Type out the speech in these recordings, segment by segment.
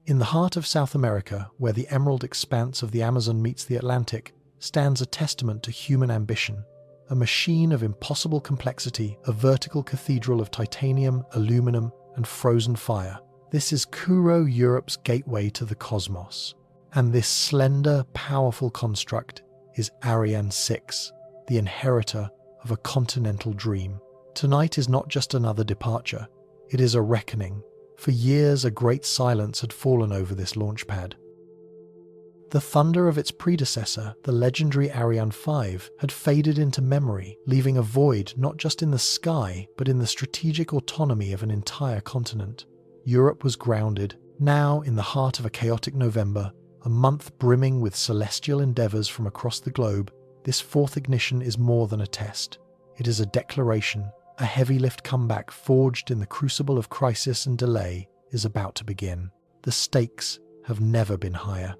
In the heart of South America, where the emerald expanse of the Amazon meets the Atlantic, stands a testament to human ambition, a machine of impossible complexity, a vertical cathedral of titanium, aluminum, and frozen fire. This is Kourou, Europe's gateway to the cosmos. And this slender, powerful construct is Ariane 6, the inheritor of a continental dream. Tonight is not just another departure, it is a reckoning. For years, a great silence had fallen over this launch pad. The thunder of its predecessor, the legendary Ariane 5, had faded into memory, leaving a void not just in the sky, but in the strategic autonomy of an entire continent. Europe was grounded. Now, in the heart of a chaotic November, a month brimming with celestial endeavors from across the globe, this fourth ignition is more than a test. It is a declaration. A heavy-lift comeback forged in the crucible of crisis and delay is about to begin. The stakes have never been higher.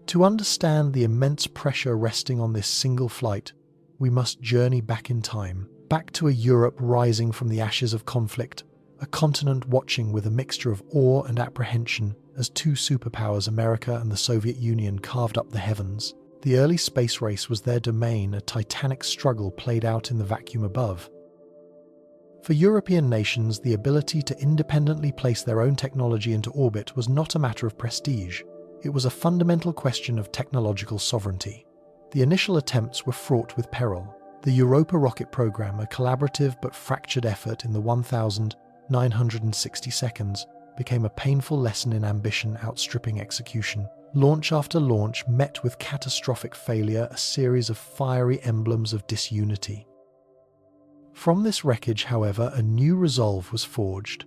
To understand the immense pressure resting on this single flight, we must journey back in time, back to a Europe rising from the ashes of conflict, a continent watching with a mixture of awe and apprehension as two superpowers, America and the Soviet Union, carved up the heavens. The early space race was their domain, a titanic struggle played out in the vacuum above. For European nations, the ability to independently place their own technology into orbit was not a matter of prestige. It was a fundamental question of technological sovereignty. The initial attempts were fraught with peril. The Europa rocket program, a collaborative but fractured effort in the 1,960 seconds, became a painful lesson in ambition outstripping execution. Launch after launch met with catastrophic failure, a series of fiery emblems of disunity. From this wreckage, however, a new resolve was forged.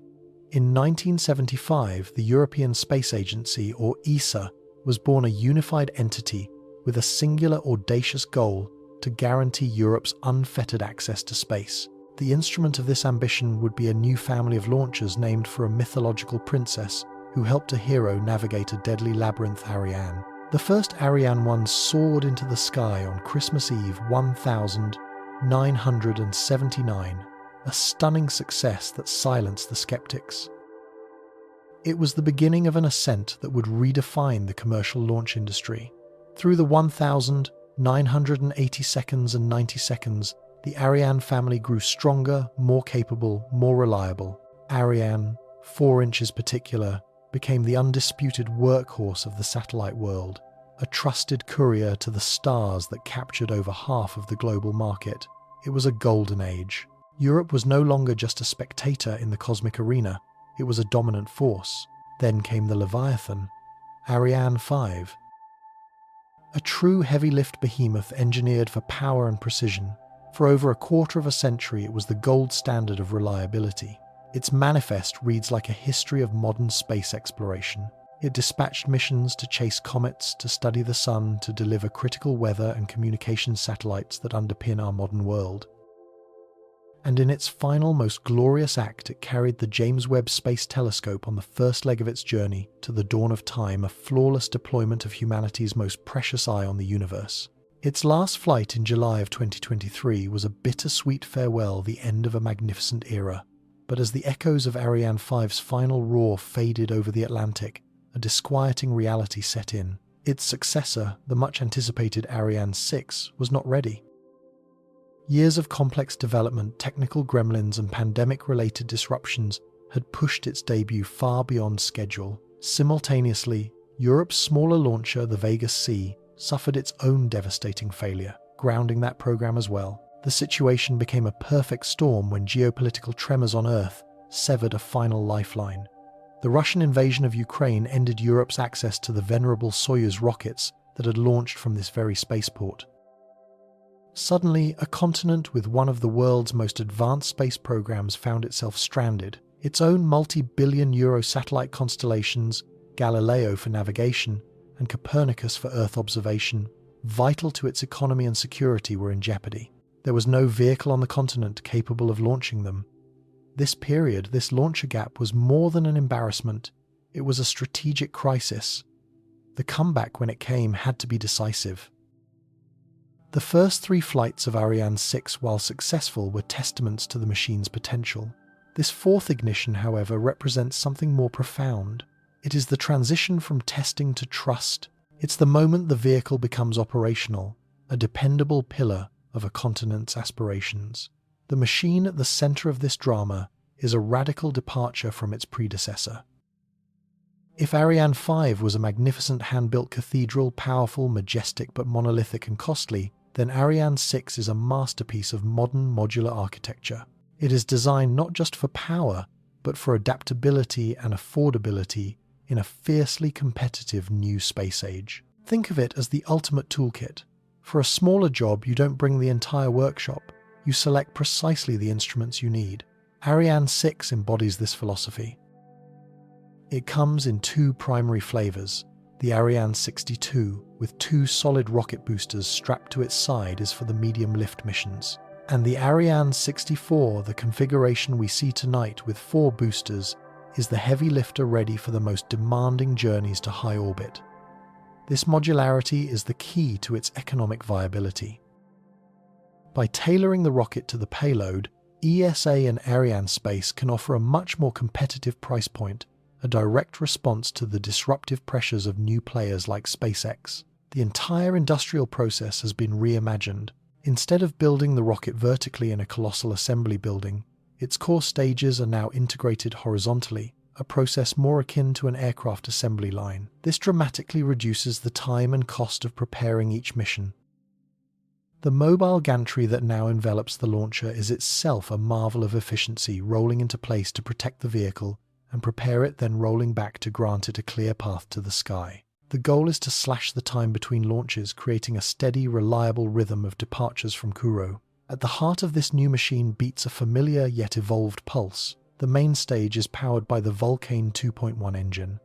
In 1975, the European Space Agency, or ESA, was born, a unified entity with a singular audacious goal to guarantee Europe's unfettered access to space. The instrument of this ambition would be a new family of launchers named for a mythological princess who helped a hero navigate a deadly labyrinth, Ariane. The first Ariane 1 soared into the sky on Christmas Eve 1979, a stunning success that silenced the skeptics. It was the beginning of an ascent that would redefine the commercial launch industry. Through the 1,980 seconds and 90 seconds, the Ariane family grew stronger, more capable, more reliable. Ariane, 4 inches particular, became the undisputed workhorse of the satellite world, a trusted courier to the stars that captured over half of the global market. It was a golden age. Europe was no longer just a spectator in the cosmic arena, it was a dominant force. Then came the Leviathan, Ariane 5. A true heavy-lift behemoth engineered for power and precision. For over a quarter of a century, it was the gold standard of reliability. Its manifest reads like a history of modern space exploration. It dispatched missions to chase comets, to study the sun, to deliver critical weather and communications satellites that underpin our modern world. And in its final, most glorious act, it carried the James Webb Space Telescope on the first leg of its journey to the dawn of time, a flawless deployment of humanity's most precious eye on the universe. Its last flight in July of 2023 was a bittersweet farewell, the end of a magnificent era. But as the echoes of Ariane 5's final roar faded over the Atlantic, a disquieting reality set in. Its successor, the much-anticipated Ariane 6, was not ready. Years of complex development, technical gremlins, and pandemic-related disruptions had pushed its debut far beyond schedule. Simultaneously, Europe's smaller launcher, the Vega C, suffered its own devastating failure, grounding that program as well. The situation became a perfect storm when geopolitical tremors on Earth severed a final lifeline. The Russian invasion of Ukraine ended Europe's access to the venerable Soyuz rockets that had launched from this very spaceport. Suddenly, a continent with one of the world's most advanced space programs found itself stranded. Its own multi-billion euro satellite constellations, Galileo for navigation and Copernicus for Earth observation, vital to its economy and security, were in jeopardy. There was no vehicle on the continent capable of launching them. This period, this launcher gap, was more than an embarrassment. It was a strategic crisis. The comeback, when it came, had to be decisive. The first 3 flights of Ariane 6, while successful, were testaments to the machine's potential. This fourth ignition, however, represents something more profound. It is the transition from testing to trust. It's the moment the vehicle becomes operational, a dependable pillar of a continent's aspirations. The machine at the center of this drama is a radical departure from its predecessor. If Ariane 5 was a magnificent hand-built cathedral, powerful, majestic but monolithic and costly, then Ariane 6 is a masterpiece of modern modular architecture. It is designed not just for power, but for adaptability and affordability in a fiercely competitive new space age. Think of it as the ultimate toolkit. For a smaller job, you don't bring the entire workshop. You select precisely the instruments you need. Ariane 6 embodies this philosophy. It comes in two primary flavors. The Ariane 62, with 2 solid rocket boosters strapped to its side, is for the medium lift missions. And the Ariane 64, the configuration we see tonight with 4 boosters, is the heavy lifter ready for the most demanding journeys to high orbit. This modularity is the key to its economic viability. By tailoring the rocket to the payload, ESA and Arianespace can offer a much more competitive price point, a direct response to the disruptive pressures of new players like SpaceX. The entire industrial process has been reimagined. Instead of building the rocket vertically in a colossal assembly building, its core stages are now integrated horizontally, a process more akin to an aircraft assembly line. This dramatically reduces the time and cost of preparing each mission. The mobile gantry that now envelops the launcher is itself a marvel of efficiency, rolling into place to protect the vehicle and prepare it, then rolling back to grant it a clear path to the sky. The goal is to slash the time between launches, creating a steady, reliable rhythm of departures from Kourou. At the heart of this new machine beats a familiar yet evolved pulse. The main stage is powered by the Vulcain 2.1 engine.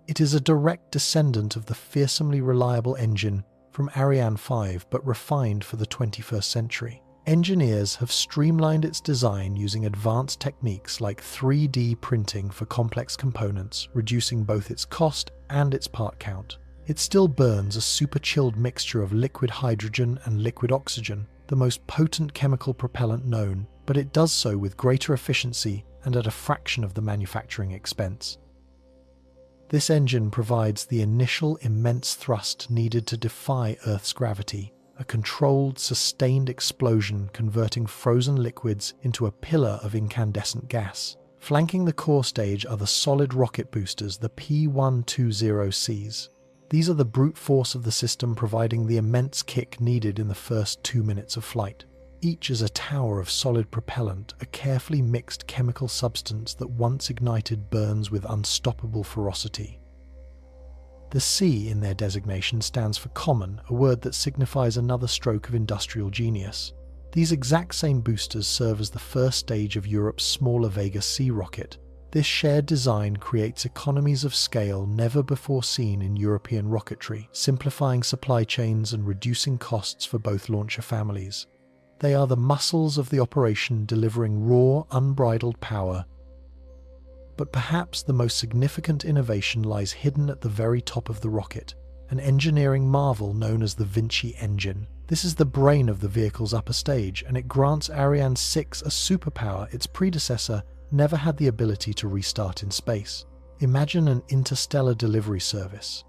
It is a direct descendant of the fearsomely reliable engine from Ariane 5, but refined for the 21st century. Engineers have streamlined its design using advanced techniques like 3D printing for complex components, reducing both its cost and its part count. It still burns a super-chilled mixture of liquid hydrogen and liquid oxygen, the most potent chemical propellant known, but it does so with greater efficiency and at a fraction of the manufacturing expense. This engine provides the initial immense thrust needed to defy Earth's gravity, a controlled, sustained explosion converting frozen liquids into a pillar of incandescent gas. Flanking the core stage are the solid rocket boosters, the P120Cs. These are the brute force of the system, providing the immense kick needed in the first 2 minutes of flight. Each is a tower of solid propellant, a carefully mixed chemical substance that once ignited burns with unstoppable ferocity. The C in their designation stands for common, a word that signifies another stroke of industrial genius. These exact same boosters serve as the first stage of Europe's smaller Vega C rocket. This shared design creates economies of scale never before seen in European rocketry, simplifying supply chains and reducing costs for both launcher families. They are the muscles of the operation, delivering raw, unbridled power. But perhaps the most significant innovation lies hidden at the very top of the rocket, an engineering marvel known as the Vinci engine. This is the brain of the vehicle's upper stage, and it grants Ariane 6 a superpower its predecessor never had the ability to restart in space. Imagine an interstellar delivery service.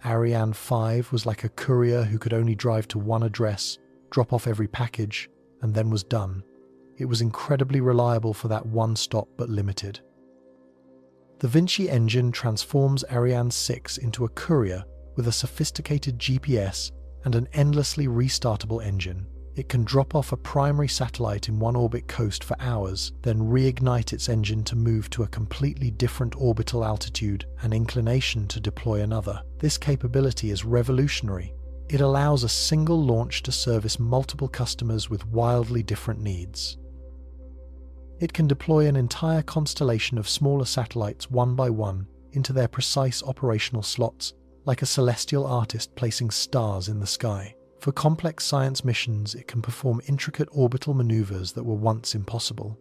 Ariane 5 was like a courier who could only drive to one address, drop off every package, and then was done. It was incredibly reliable for that one stop, but limited. The Vinci engine transforms Ariane 6 into a courier with a sophisticated GPS and an endlessly restartable engine. It can drop off a primary satellite in one orbit coast for hours, then reignite its engine to move to a completely different orbital altitude and inclination to deploy another. This capability is revolutionary. It allows a single launch to service multiple customers with wildly different needs. It can deploy an entire constellation of smaller satellites one by one into their precise operational slots, like a celestial artist placing stars in the sky. For complex science missions, it can perform intricate orbital maneuvers that were once impossible.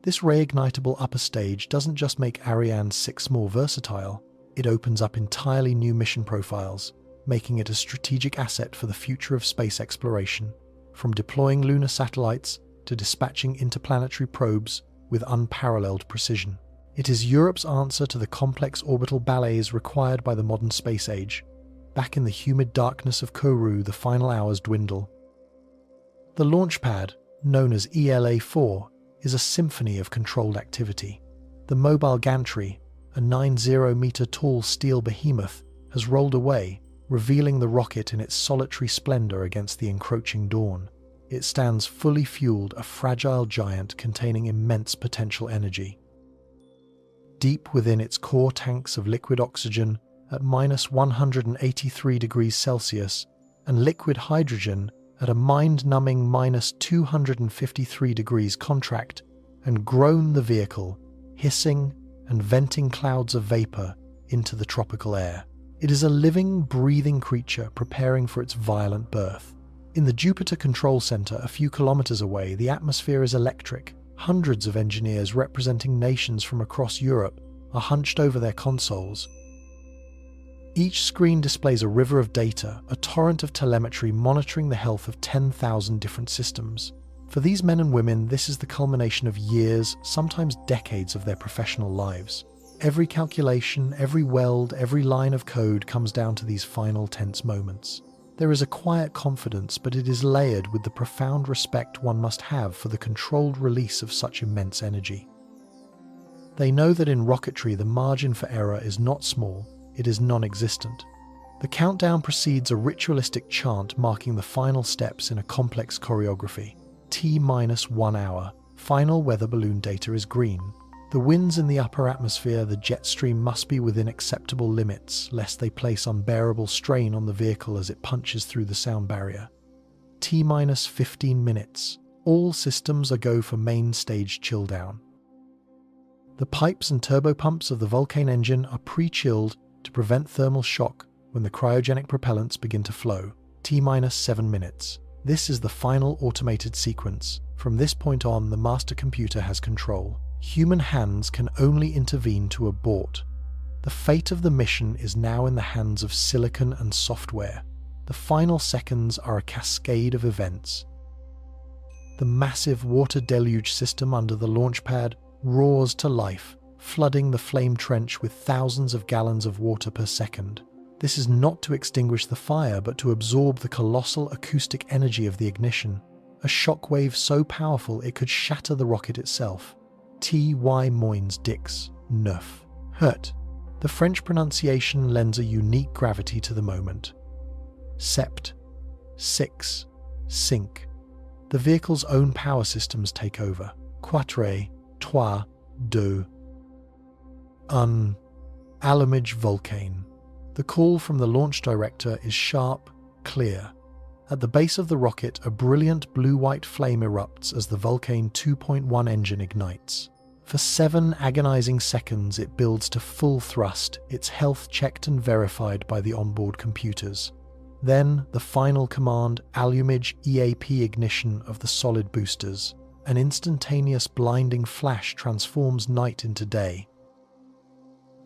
This reignitable upper stage doesn't just make Ariane 6 more versatile, it opens up entirely new mission profiles, making it a strategic asset for the future of space exploration, from deploying lunar satellites to dispatching interplanetary probes with unparalleled precision. It is Europe's answer to the complex orbital ballets required by the modern space age. Back in the humid darkness of Kourou, the final hours dwindle. The launch pad, known as ELA-4, is a symphony of controlled activity. The mobile gantry, a 90-meter-tall steel behemoth, has rolled away, revealing the rocket in its solitary splendor against the encroaching dawn. It stands fully fueled, a fragile giant containing immense potential energy. Deep within its core tanks of liquid oxygen at -183 degrees Celsius and liquid hydrogen at a mind-numbing -253 degrees contract, and grown the vehicle, hissing and venting clouds of vapor into the tropical air. It is a living, breathing creature preparing for its violent birth. In the Jupiter Control Center, a few kilometers away, the atmosphere is electric. Hundreds of engineers representing nations from across Europe are hunched over their consoles. Each screen displays a river of data, a torrent of telemetry monitoring the health of 10,000 different systems. For these men and women, this is the culmination of years, sometimes decades of their professional lives. Every calculation, every weld, every line of code comes down to these final tense moments. There is a quiet confidence, but it is layered with the profound respect one must have for the controlled release of such immense energy. They know that in rocketry the margin for error is not small, it is non-existent. The countdown precedes a ritualistic chant marking the final steps in a complex choreography. T-1 hour. Final weather balloon data is green. The winds in the upper atmosphere, the jet stream must be within acceptable limits, lest they place unbearable strain on the vehicle as it punches through the sound barrier. T-15 minutes. All systems are go for main stage chill down. The pipes and turbopumps of the Vulcain engine are pre-chilled to prevent thermal shock when the cryogenic propellants begin to flow. T-7 minutes. This is the final automated sequence. From this point on, the master computer has control. Human hands can only intervene to abort. The fate of the mission is now in the hands of silicon and software. The final seconds are a cascade of events. The massive water deluge system under the launch pad roars to life, flooding the flame trench with thousands of gallons of water per second. This is not to extinguish the fire, but to absorb the colossal acoustic energy of the ignition, a shockwave so powerful it could shatter the rocket itself. T-Y-Dix, 9. Hurt. The French pronunciation lends a unique gravity to the moment. Sept. 6. Sync. The vehicle's own power systems take over. Quatre, trois, deux. Allumage Vulcain. The call from the launch director is sharp, clear. At the base of the rocket, a brilliant blue-white flame erupts as the Vulcain 2.1 engine ignites. For 7 agonizing seconds, it builds to full thrust, its health checked and verified by the onboard computers. Then, the final command, allumage EAP ignition of the solid boosters. An instantaneous blinding flash transforms night into day.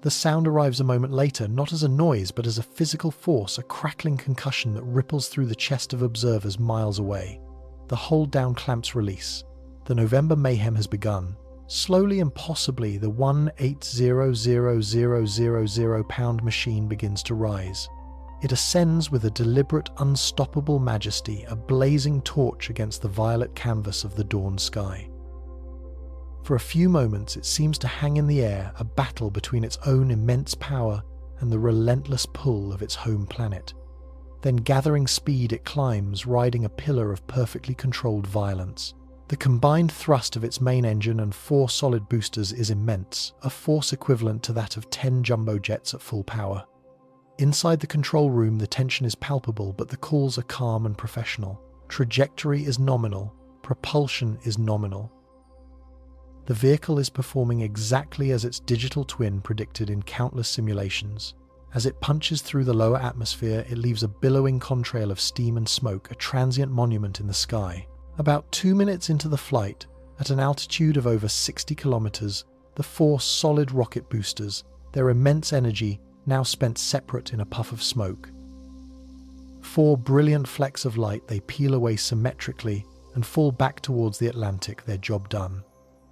The sound arrives a moment later, not as a noise, but as a physical force, a crackling concussion that ripples through the chest of observers miles away. The hold-down clamps release. The November mayhem has begun. Slowly and possibly, the 180,000 pound machine begins to rise. It ascends with a deliberate, unstoppable majesty, a blazing torch against the violet canvas of the dawn sky. For a few moments, it seems to hang in the air, a battle between its own immense power and the relentless pull of its home planet. Then, gathering speed, it climbs, riding a pillar of perfectly controlled violence. The combined thrust of its main engine and 4 solid boosters is immense, a force equivalent to that of 10 jumbo jets at full power. Inside the control room, the tension is palpable, but the calls are calm and professional. Trajectory is nominal, propulsion is nominal. The vehicle is performing exactly as its digital twin predicted in countless simulations. As it punches through the lower atmosphere, it leaves a billowing contrail of steam and smoke, a transient monument in the sky. About 2 minutes into the flight, at an altitude of over 60 kilometers, the 4 solid rocket boosters, their immense energy now spent separate in a puff of smoke. 4 brilliant flecks of light, they peel away symmetrically and fall back towards the Atlantic, their job done.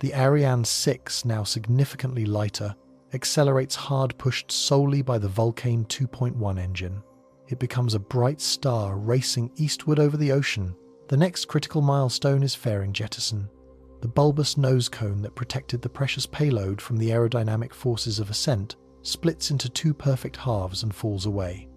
The Ariane 6, now significantly lighter, accelerates hard pushed solely by the Vulcain 2.1 engine. It becomes a bright star racing eastward over the ocean. The next critical milestone is fairing jettison. The bulbous nose cone that protected the precious payload from the aerodynamic forces of ascent splits into two perfect halves and falls away.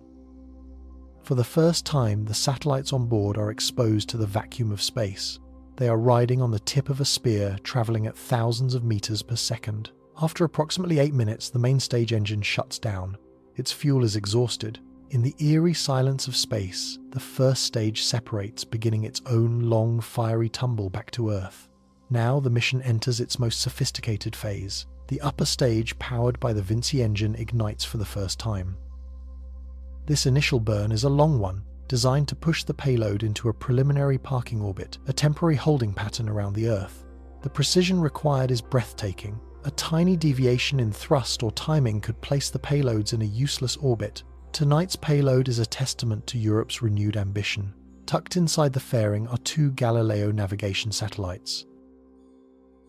For the first time, the satellites on board are exposed to the vacuum of space. They are riding on the tip of a spear, travelling at thousands of meters per second. After approximately 8 minutes, the main stage engine shuts down. Its fuel is exhausted. In the eerie silence of space, the first stage separates, beginning its own long, fiery tumble back to Earth. Now the mission enters its most sophisticated phase. The upper stage, powered by the Vinci engine, ignites for the first time. This initial burn is a long one, designed to push the payload into a preliminary parking orbit, a temporary holding pattern around the Earth. The precision required is breathtaking. A tiny deviation in thrust or timing could place the payloads in a useless orbit. Tonight's payload is a testament to Europe's renewed ambition. Tucked inside the fairing are 2 Galileo navigation satellites.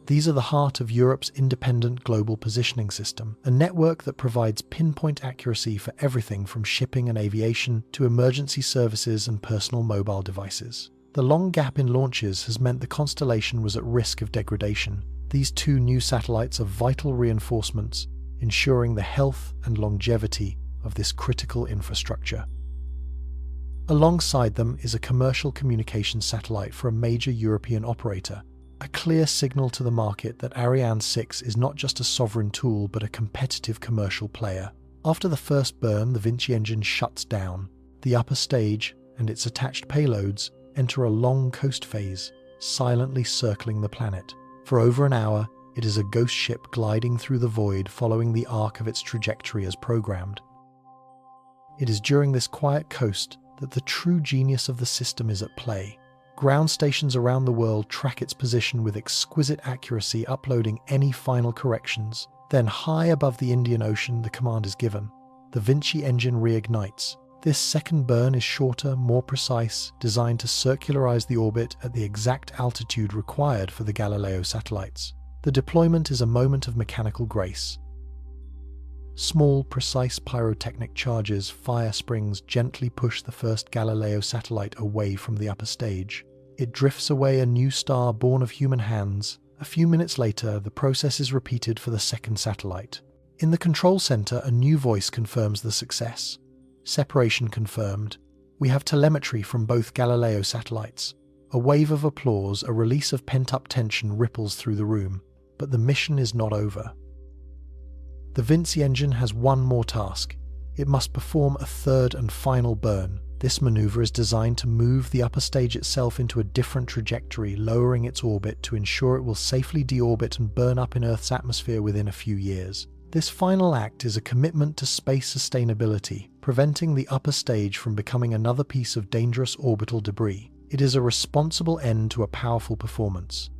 These are the heart of Europe's independent global positioning system, a network that provides pinpoint accuracy for everything from shipping and aviation to emergency services and personal mobile devices. The long gap in launches has meant the constellation was at risk of degradation. These 2 new satellites are vital reinforcements, ensuring the health and longevity of this critical infrastructure. Alongside them is a commercial communications satellite for a major European operator, a clear signal to the market that Ariane 6 is not just a sovereign tool but a competitive commercial player. After the first burn, the Vinci engine shuts down. The upper stage and its attached payloads enter a long coast phase, silently circling the planet. For over an hour, it is a ghost ship gliding through the void, following the arc of its trajectory as programmed. It is during this quiet coast that the true genius of the system is at play. Ground stations around the world track its position with exquisite accuracy, uploading any final corrections. Then, high above the Indian Ocean, the command is given. The Vinci engine reignites. This second burn is shorter, more precise, designed to circularize the orbit at the exact altitude required for the Galileo satellites. The deployment is a moment of mechanical grace. Small, precise pyrotechnic charges, fire springs, gently push the first Galileo satellite away from the upper stage. It drifts away, a new star born of human hands. A few minutes later, the process is repeated for the second satellite. In the control center, a new voice confirms the success. Separation confirmed. We have telemetry from both Galileo satellites. A wave of applause, a release of pent-up tension ripples through the room. But the mission is not over. The Vinci engine has one more task. It must perform a third and final burn. This maneuver is designed to move the upper stage itself into a different trajectory, lowering its orbit to ensure it will safely deorbit and burn up in Earth's atmosphere within a few years. This final act is a commitment to space sustainability, preventing the upper stage from becoming another piece of dangerous orbital debris. It is a responsible end to a powerful performance.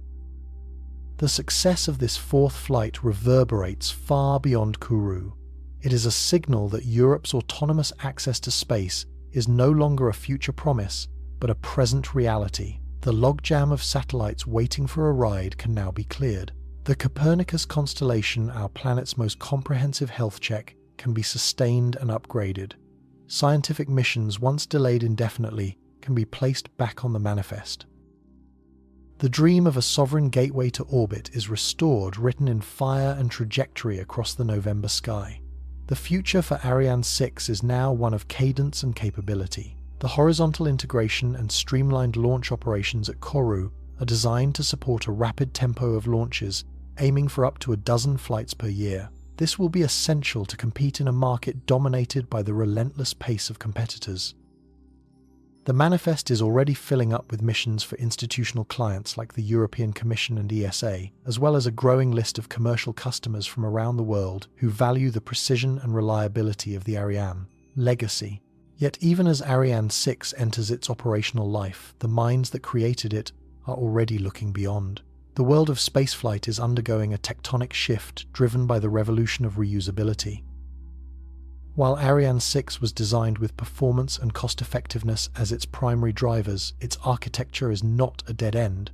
The success of this fourth flight reverberates far beyond Kourou. It is a signal that Europe's autonomous access to space is no longer a future promise, but a present reality. The logjam of satellites waiting for a ride can now be cleared. The Copernicus constellation, our planet's most comprehensive health check, can be sustained and upgraded. Scientific missions, once delayed indefinitely, can be placed back on the manifest. The dream of a sovereign gateway to orbit is restored, written in fire and trajectory across the November sky. The future for Ariane 6 is now one of cadence and capability. The horizontal integration and streamlined launch operations at Kourou are designed to support a rapid tempo of launches, aiming for up to a dozen flights per year. This will be essential to compete in a market dominated by the relentless pace of competitors. The manifest is already filling up with missions for institutional clients like the European Commission and ESA, as well as a growing list of commercial customers from around the world who value the precision and reliability of the Ariane legacy. Yet even as Ariane 6 enters its operational life, the minds that created it are already looking beyond. The world of spaceflight is undergoing a tectonic shift driven by the revolution of reusability. While Ariane 6 was designed with performance and cost-effectiveness as its primary drivers, its architecture is not a dead end.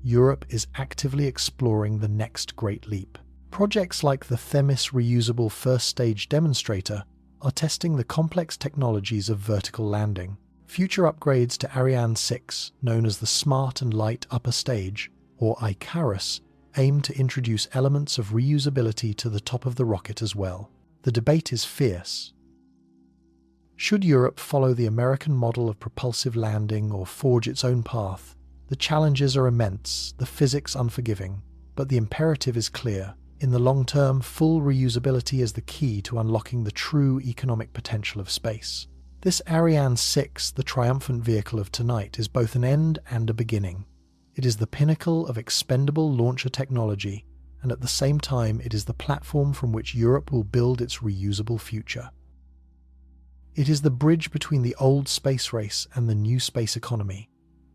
Europe is actively exploring the next great leap. Projects like the Themis reusable first-stage demonstrator are testing the complex technologies of vertical landing. Future upgrades to Ariane 6, known as the Smart and Light Upper Stage, or Icarus, aim to introduce elements of reusability to the top of the rocket as well. The debate is fierce. Should Europe follow the American model of propulsive landing or forge its own path? The challenges are immense, the physics unforgiving, but the imperative is clear. In the long term, full reusability is the key to unlocking the true economic potential of space. This Ariane 6, the triumphant vehicle of tonight, is both an end and a beginning. It is the pinnacle of expendable launcher technology, and at the same time it is the platform from which Europe will build its reusable future. It is the bridge between the old space race and the new space economy.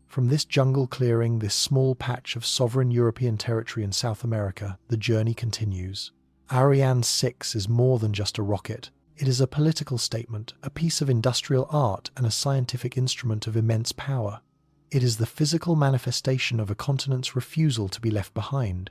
From this jungle clearing, this small patch of sovereign European territory in South America, the journey continues. Ariane 6 is more than just a rocket. It is a political statement, a piece of industrial art, and a scientific instrument of immense power. It is the physical manifestation of a continent's refusal to be left behind.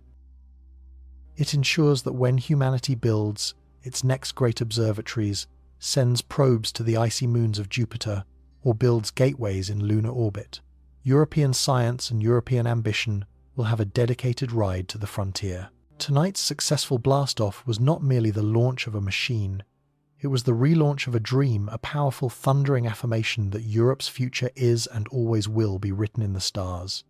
It ensures that when humanity builds its next great observatories, sends probes to the icy moons of Jupiter, or builds gateways in lunar orbit, European science and European ambition will have a dedicated ride to the frontier. Tonight's successful blastoff was not merely the launch of a machine, it was the relaunch of a dream, a powerful thundering affirmation that Europe's future is and always will be written in the stars.